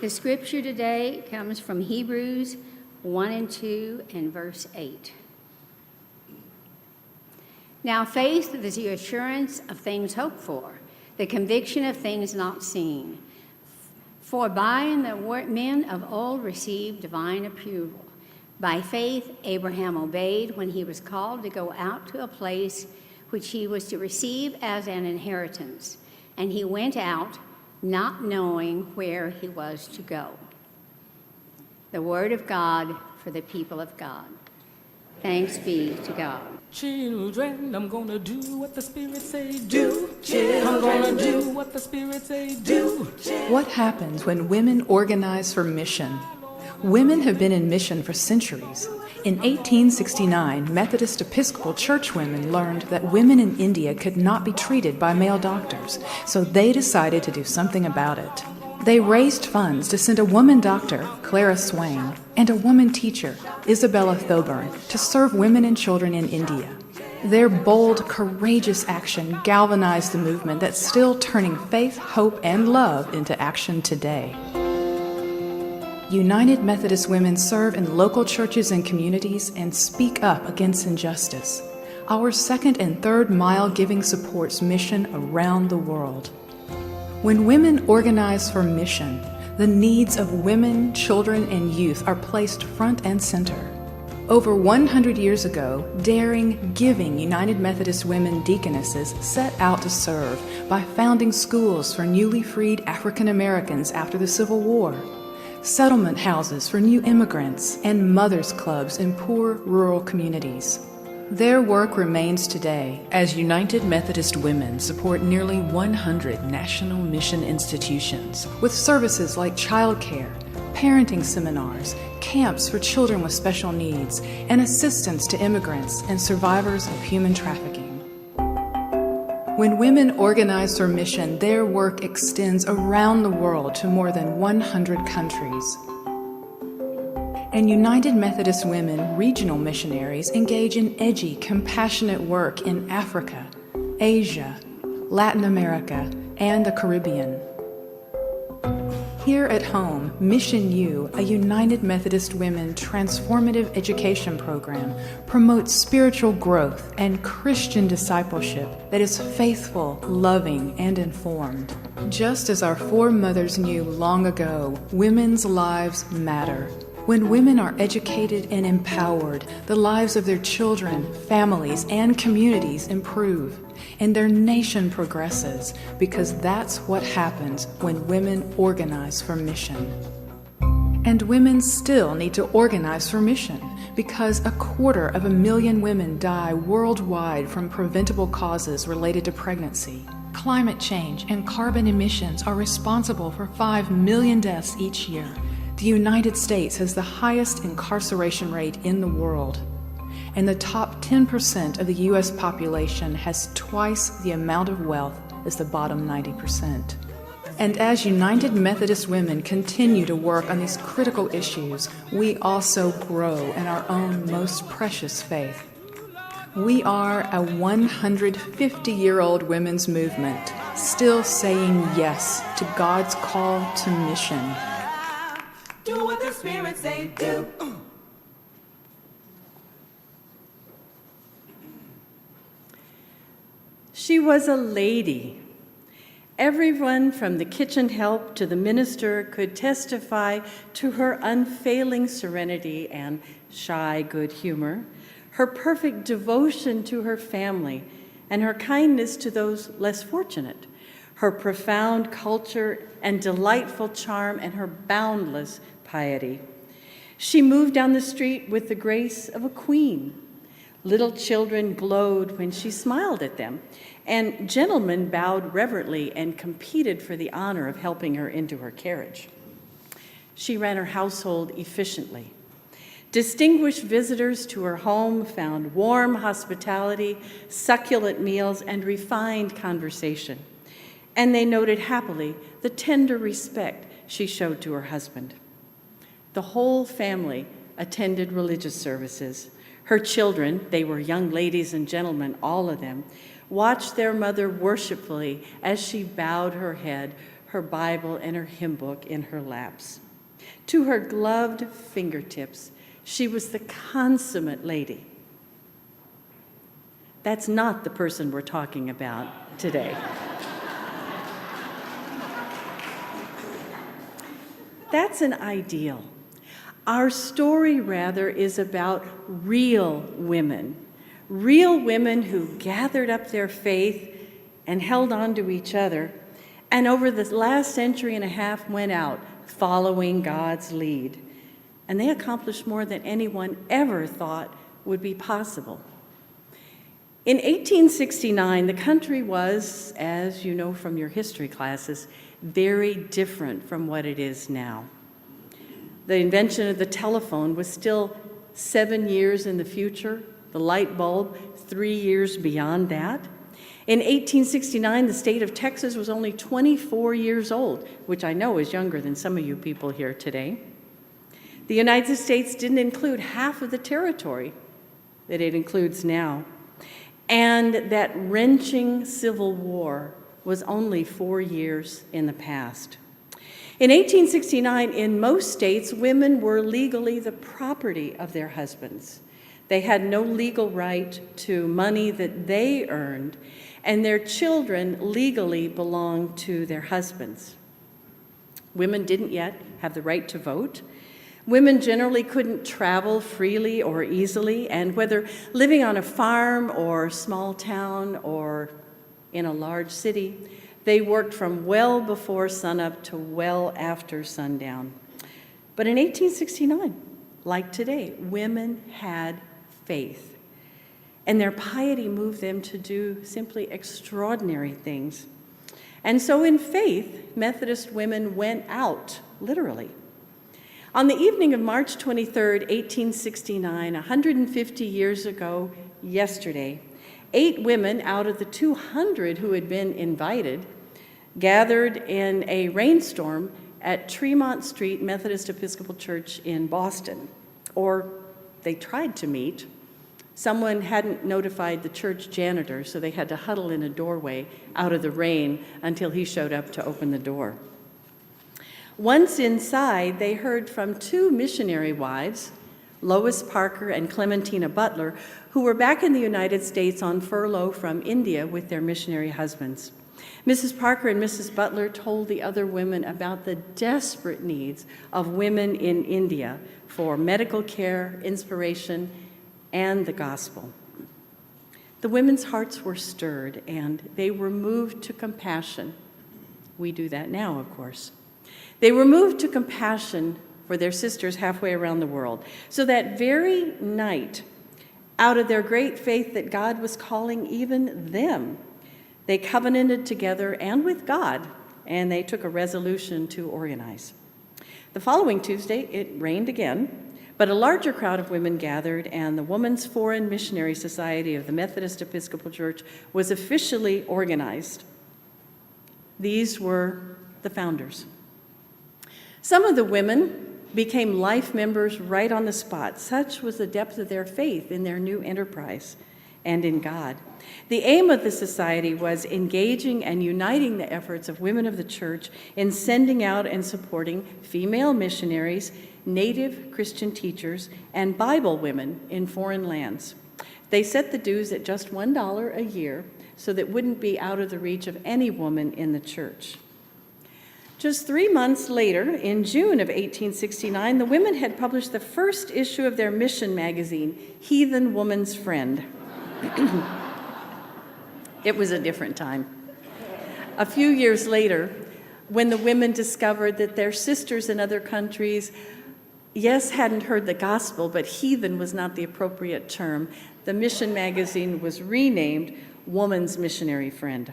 The scripture today comes from Hebrews 1 and 2 and verse 8. Now faith is the assurance of things hoped for, the conviction of things not seen. For by and the men of old received divine approval. By faith Abraham obeyed when he was called to go out to a place which he was to receive as an inheritance. And he went out, not knowing where he was to go. The word of God for the people of God. Thanks be to God. Children, I'm gonna do what the Spirit say do. I'm gonna do what the Spirit say do. What happens when women organize for mission? Women have been in mission for centuries. In 1869, Methodist Episcopal Church women learned that women in India could not be treated by male doctors, so they decided to do something about it. They raised funds to send a woman doctor, Clara Swain, and a woman teacher, Isabella Thoburn, to serve women and children in India. Their bold, courageous action galvanized the movement that's still turning faith, hope, and love into action today. United Methodist women serve in local churches and communities and speak up against injustice. Our second and third mile giving supports mission around the world. When women organize for mission, the needs of women, children, and youth are placed front and center. Over 100 years ago, daring, giving United Methodist women deaconesses set out to serve by founding schools for newly freed African Americans after the Civil War, settlement houses for new immigrants, and mothers' clubs in poor rural communities. Their work remains today as United Methodist Women support nearly 100 national mission institutions with services like childcare, parenting seminars, camps for children with special needs, and assistance to immigrants and survivors of human trafficking. When women organize for mission, their work extends around the world to more than 100 countries. And United Methodist Women regional missionaries engage in edgy, compassionate work in Africa, Asia, Latin America, and the Caribbean. Here at home, Mission U, a United Methodist Women transformative education program, promotes spiritual growth and Christian discipleship that is faithful, loving, and informed. Just as our foremothers knew long ago, women's lives matter. When women are educated and empowered, the lives of their children, families, and communities improve, and their nation progresses, because that's what happens when women organize for mission. And women still need to organize for mission, because 250,000 women die worldwide from preventable causes related to pregnancy. Climate change and carbon emissions are responsible for 5 million deaths each year. The United States has the highest incarceration rate in the world, and the top 10% of the U.S. population has twice the amount of wealth as the bottom 90%. And as United Methodist women continue to work on these critical issues, we also grow in our own most precious faith. We are a 150-year-old women's movement, still saying yes to God's call to mission. Do what the Spirit say do. She was a lady. Everyone from the kitchen help to the minister could testify to her unfailing serenity and shy good humor, her perfect devotion to her family, and her kindness to those less fortunate, her profound culture and delightful charm, and her boundless piety. She moved down the street with the grace of a queen. Little children glowed when she smiled at them, and gentlemen bowed reverently and competed for the honor of helping her into her carriage. She ran her household efficiently. Distinguished visitors to her home found warm hospitality, succulent meals, and refined conversation. And they noted happily the tender respect she showed to her husband. The whole family attended religious services. Her children, they were young ladies and gentlemen, all of them, watched their mother worshipfully as she bowed her head, her Bible and her hymn book in her laps. To her gloved fingertips, she was the consummate lady. That's not the person we're talking about today. That's an ideal. Our story, rather, is about real women who gathered up their faith and held on to each other, and over the last century and a half went out following God's lead. And they accomplished more than anyone ever thought would be possible. In 1869, the country was, as you know from your history classes, very different from what it is now. The invention of the telephone was still 7 years in the future, the light bulb 3 years beyond that. In 1869, the state of Texas was only 24 years old, which I know is younger than some of you people here today. The United States didn't include half of the territory that it includes now. And that wrenching Civil War was only 4 years in the past. In 1869, in most states, women were legally the property of their husbands. They had no legal right to money that they earned, and their children legally belonged to their husbands. Women didn't yet have the right to vote. Women generally couldn't travel freely or easily, and whether living on a farm or small town or in a large city, they worked from well before sunup to well after sundown. But in 1869, like today, women had faith, and their piety moved them to do simply extraordinary things. And so in faith, Methodist women went out, literally. On the evening of March 23rd, 1869, 150 years ago yesterday, 8 women out of the 200 who had been invited gathered in a rainstorm at Tremont Street Methodist Episcopal Church in Boston. Or they tried to meet. Someone hadn't notified the church janitor, so they had to huddle in a doorway out of the rain until he showed up to open the door. Once inside, they heard from 2 missionary wives, Lois Parker and Clementina Butler, who were back in the United States on furlough from India with their missionary husbands. Mrs. Parker and Mrs. Butler told the other women about the desperate needs of women in India for medical care, inspiration, and the gospel. The women's hearts were stirred, and they were moved to compassion. We do that now, of course. They were moved to compassion for their sisters halfway around the world. So that very night, out of their great faith that God was calling even them, they covenanted together and with God, and they took a resolution to organize. The following Tuesday, it rained again, but a larger crowd of women gathered, and the Women's Foreign Missionary Society of the Methodist Episcopal Church was officially organized. These were the founders. Some of the women became life members right on the spot. Such was the depth of their faith in their new enterprise and in God. The aim of the society was engaging and uniting the efforts of women of the church in sending out and supporting female missionaries, native Christian teachers, and Bible women in foreign lands. They set the dues at just $1 a year so that it wouldn't be out of the reach of any woman in the church. Just 3 months later, in June of 1869, the women had published the first issue of their mission magazine, Heathen Woman's Friend. It was a different time. A few years later, when the women discovered that their sisters in other countries, yes, hadn't heard the gospel, but heathen was not the appropriate term, the mission magazine was renamed Woman's Missionary Friend.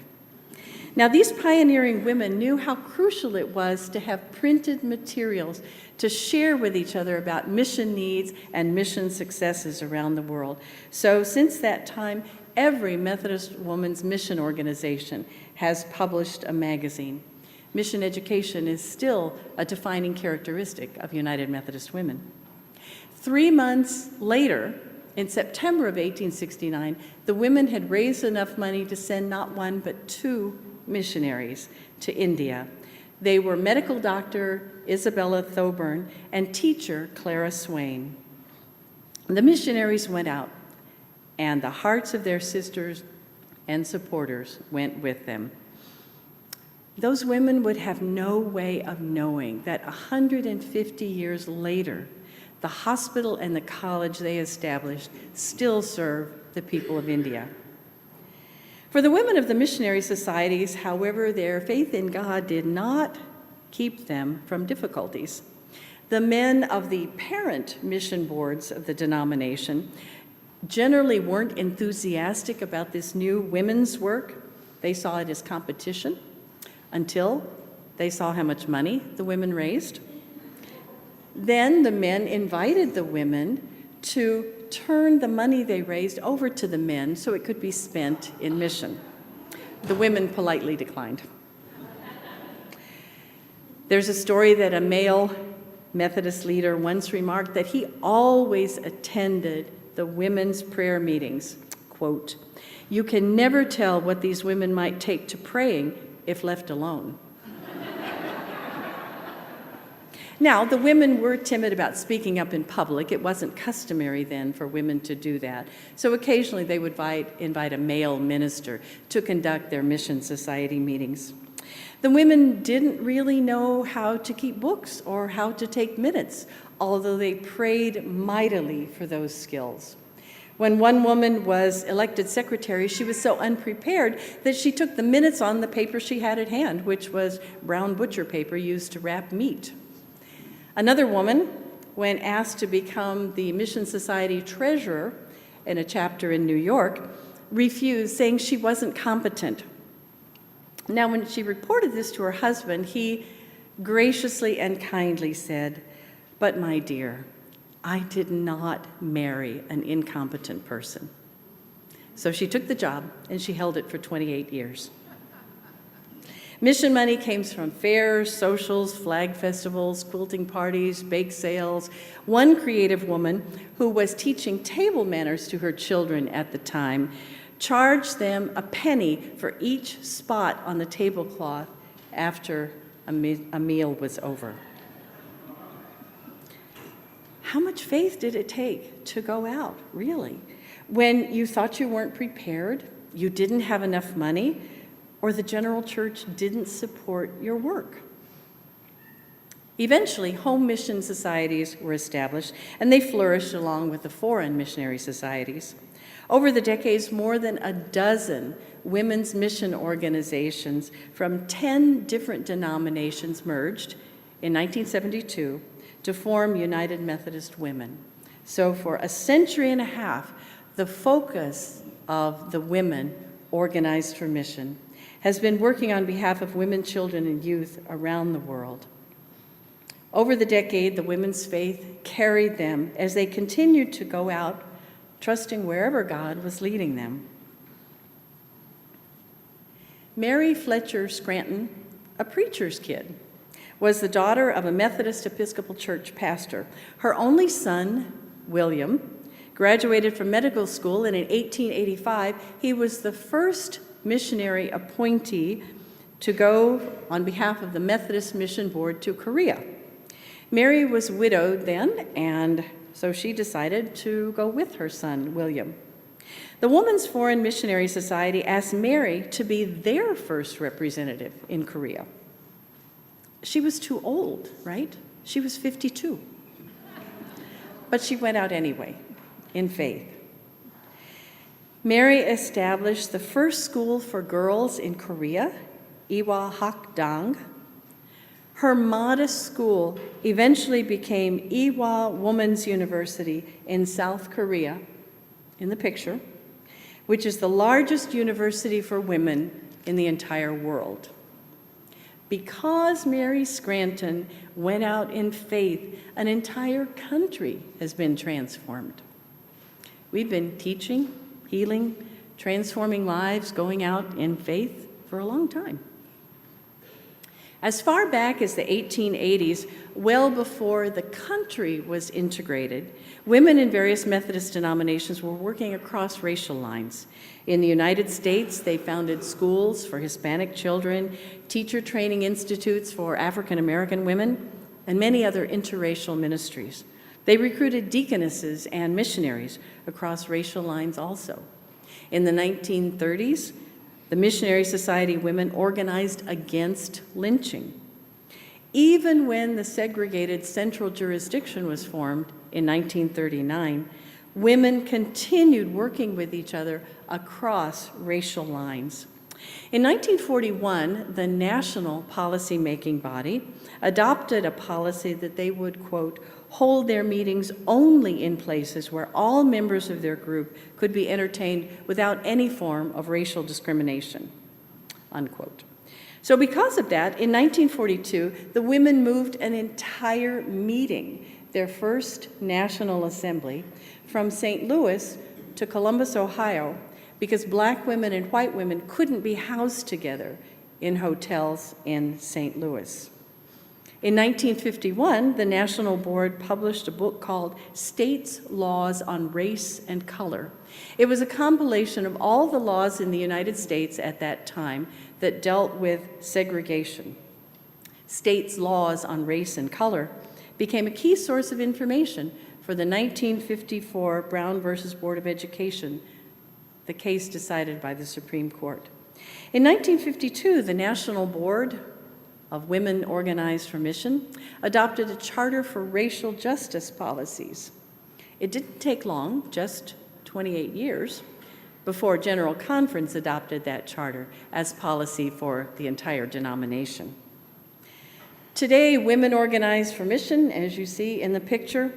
Now, these pioneering women knew how crucial it was to have printed materials to share with each other about mission needs and mission successes around the world. So since that time, every Methodist woman's mission organization has published a magazine. Mission education is still a defining characteristic of United Methodist Women. 3 months later, in September of 1869, the women had raised enough money to send not 1 but 2 missionaries to India They were medical doctor Isabella Thoburn and teacher Clara Swain. The missionaries went out, and the hearts of their sisters and supporters went with them. Those women would have no way of knowing that 150 years later, the hospital and the college they established still serve the people of India. For the women of the missionary societies, however, their faith in God did not keep them from difficulties. The men of the parent mission boards of the denomination generally weren't enthusiastic about this new women's work. They saw it as competition until they saw how much money the women raised. Then the men invited the women to turn the money they raised over to the men so it could be spent in mission. The women politely declined. There's a story that a male Methodist leader once remarked that he always attended the women's prayer meetings. Quote, "You can never tell what these women might take to praying if left alone." Now, the women were timid about speaking up in public. It wasn't customary then for women to do that. So occasionally they would invite a male minister to conduct their mission society meetings. The women didn't really know how to keep books or how to take minutes, although they prayed mightily for those skills. When one woman was elected secretary, she was so unprepared that she took the minutes on the paper she had at hand, which was brown butcher paper used to wrap meat. Another woman, when asked to become the Mission Society treasurer in a chapter in New York, refused, saying she wasn't competent. Now, when she reported this to her husband, he graciously and kindly said, "But my dear, I did not marry an incompetent person." So she took the job, and she held it for 28 years. Mission money came from fairs, socials, flag festivals, quilting parties, bake sales. One creative woman who was teaching table manners to her children at the time charged them a penny for each spot on the tablecloth after a meal was over. How much faith did it take to go out, really? When you thought you weren't prepared, you didn't have enough money, or the general church didn't support your work. Eventually, home mission societies were established, and they flourished along with the foreign missionary societies. Over the decades, more than a dozen women's mission organizations from 10 different denominations merged in 1972 to form United Methodist Women. So for a century and a half, the focus of the women organized for mission has been working on behalf of women, children, and youth around the world. Over the decade, the women's faith carried them as they continued to go out, trusting wherever God was leading them. Mary Fletcher Scranton, a preacher's kid, was the daughter of a Methodist Episcopal Church pastor. Her only son, William, graduated from medical school, and in 1885, he was the first missionary appointee to go on behalf of the Methodist Mission Board to Korea. Mary was widowed then, and so she decided to go with her son, William. The Women's Foreign Missionary Society asked Mary to be their first representative in Korea. She was too old, right? She was 52. But she went out anyway, in faith. Mary established the first school for girls in Korea, Iwa Hakdang. Her modest school eventually became Iwa Women's University in South Korea, in the picture, which is the largest university for women in the entire world. Because Mary Scranton went out in faith, an entire country has been transformed. We've been teaching, healing, transforming lives, going out in faith for a long time. As far back as the 1880s, well before the country was integrated, women in various Methodist denominations were working across racial lines. In the United States, they founded schools for Hispanic children, teacher training institutes for African American women, and many other interracial ministries. They recruited deaconesses and missionaries across racial lines also. In the 1930s, the Missionary Society women organized against lynching. Even when the segregated central jurisdiction was formed in 1939, women continued working with each other across racial lines. In 1941, the national policy-making body adopted a policy that they would, quote, hold their meetings only in places where all members of their group could be entertained without any form of racial discrimination, unquote. So because of that, in 1942, the women moved an entire meeting, their first National Assembly, from St. Louis to Columbus, Ohio, because black women and white women couldn't be housed together in hotels in St. Louis. In 1951, the National Board published a book called States' Laws on Race and Color. It was a compilation of all the laws in the United States at that time that dealt with segregation. States' laws on race and color became a key source of information for the 1954 Brown versus Board of Education, the case decided by the Supreme Court. In 1952, the National Board of Women Organized for Mission adopted a charter for racial justice policies. It didn't take long, just 28 years, before General Conference adopted that charter as policy for the entire denomination. Today, Women Organized for Mission, as you see in the picture,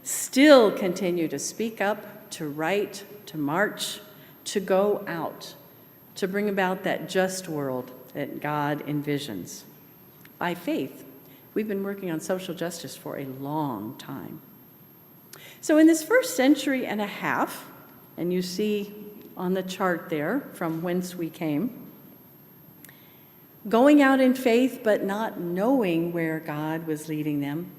still continue to speak up, to write, to march, to go out, to bring about that just world that God envisions. By faith, we've been working on social justice for a long time. So in this first century and a half, and you see on the chart there from whence we came, going out in faith but not knowing where God was leading them,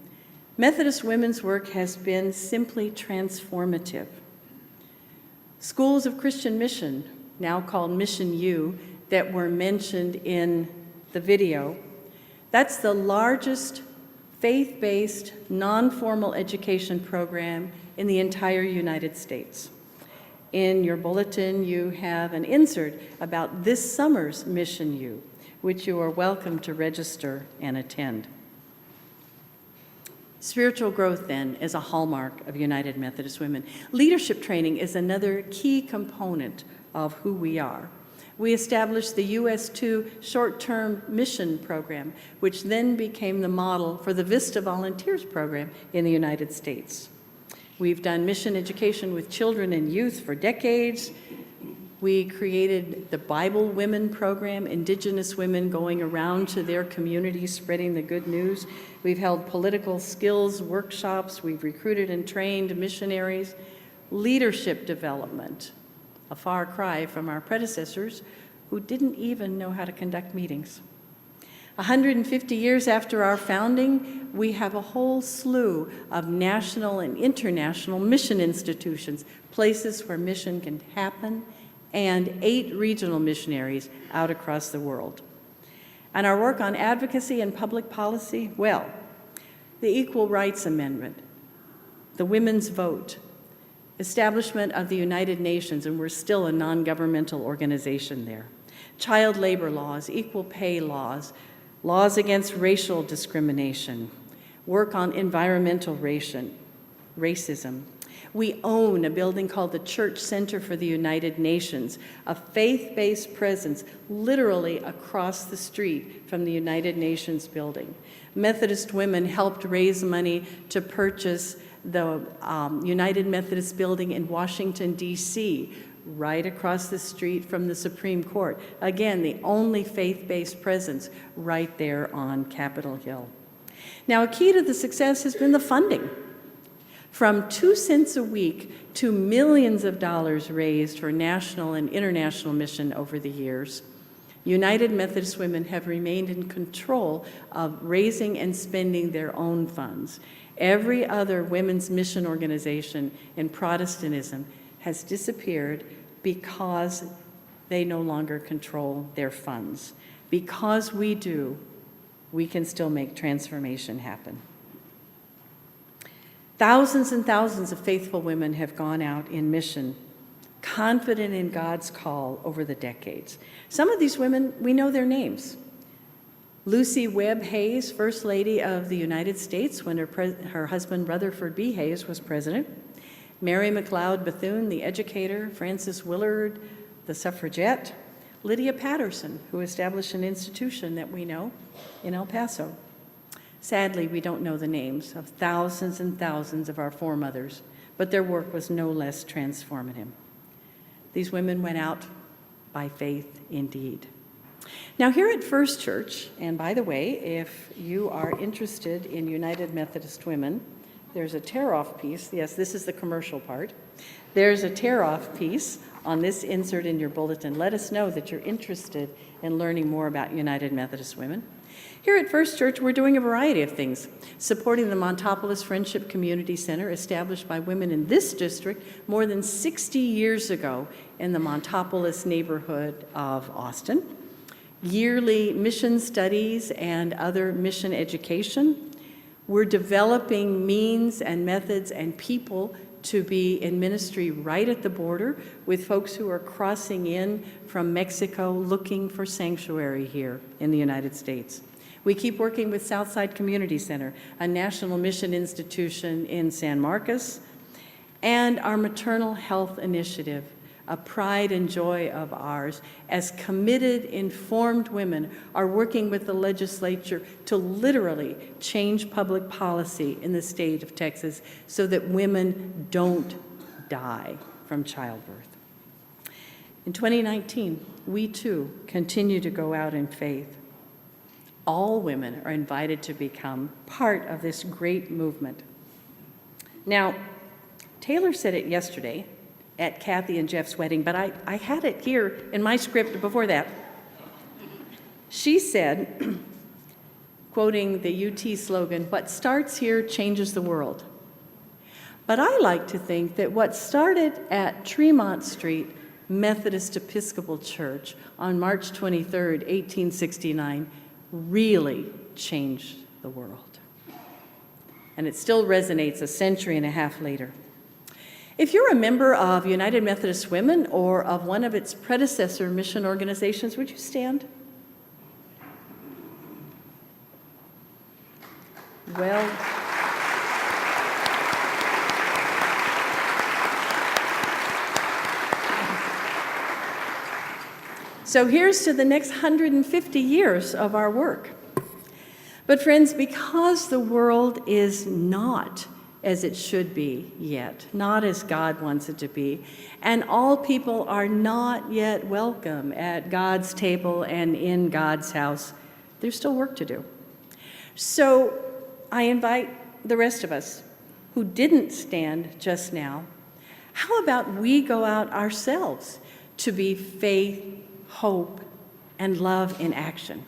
Methodist women's work has been simply transformative. Schools of Christian Mission, now called Mission U, that were mentioned in the video, that's the largest faith-based, non-formal education program in the entire United States. In your bulletin, you have an insert about this summer's Mission U, which you are welcome to register and attend. Spiritual growth, then, is a hallmark of United Methodist Women. Leadership training is another key component of who we are. We established the US2 short-term mission program, which then became the model for the Vista Volunteers program in the United States. We've done mission education with children and youth for decades. We created the Bible Women program, Indigenous women going around to their communities spreading the good news. We've held political skills workshops. We've recruited and trained missionaries. Leadership development, a far cry from our predecessors who didn't even know how to conduct meetings. 150 years after our founding, we have a whole slew of national and international mission institutions, places where mission can happen, and 8 regional missionaries out across the world. And our work on advocacy and public policy, well, the Equal Rights Amendment, the women's vote, establishment of the United Nations, and we're still a non-governmental organization there, child labor laws, equal pay laws, laws against racial discrimination, work on environmental racism. We own a building called the Church Center for the United Nations, a faith-based presence literally across the street from the United Nations building. Methodist women helped raise money to purchase the United Methodist building in Washington, D.C., right across the street from the Supreme Court. Again, the only faith-based presence right there on Capitol Hill. Now, a key to the success has been the funding. From 2 cents a week to millions of dollars raised for national and international mission over the years. United Methodist Women have remained in control of raising and spending their own funds. Every other women's mission organization in Protestantism has disappeared because they no longer control their funds. Because we do, we can still make transformation happen. Thousands and thousands of faithful women have gone out in mission, confident in God's call over the decades. Some of these women, we know their names. Lucy Webb Hayes, First Lady of the United States when her husband Rutherford B. Hayes was president. Mary McLeod Bethune, the educator. Frances Willard, the suffragette. Lydia Patterson, who established an institution that we know in El Paso. Sadly, we don't know the names of thousands and thousands of our foremothers, but their work was no less transformative. These women went out by faith indeed. Now, here at First Church, and by the way, if you are interested in United Methodist Women, there's a tear-off piece. Yes, this is the commercial part. There's a tear-off piece on this insert in your bulletin. Let us know that you're interested in learning more about United Methodist Women. Here at First Church, we're doing a variety of things, supporting the Montopolis Friendship Community Center, established by women in this district more than 60 years ago in the Montopolis neighborhood of Austin. Yearly mission studies and other mission education. We're developing means and methods and people to be in ministry right at the border with folks who are crossing in from Mexico looking for sanctuary here in the United States. We keep working with Southside Community Center, a national mission institution in San Marcos, and our maternal health initiative, a pride and joy of ours, as committed, informed women are working with the legislature to literally change public policy in the state of Texas so that women don't die from childbirth. In 2019, we too continue to go out in faith. All women are invited to become part of this great movement. Now, Taylor said it yesterday at Kathy and Jeff's wedding, but I had it here in my script before that. She said, quoting the UT slogan, "What starts here changes the world." But I like to think that what started at Tremont Street Methodist Episcopal Church on March 23rd, 1869, really changed the world. And it still resonates a century and a half later. If you're a member of United Methodist Women or of one of its predecessor mission organizations, would you stand? Well, so here's to the next 150 years of our work. But friends, because the world is not as it should be yet, not as God wants it to be, and all people are not yet welcome at God's table and in God's house, there's still work to do. So I invite the rest of us who didn't stand just now, how about we go out ourselves to be faith, hope, and love in action?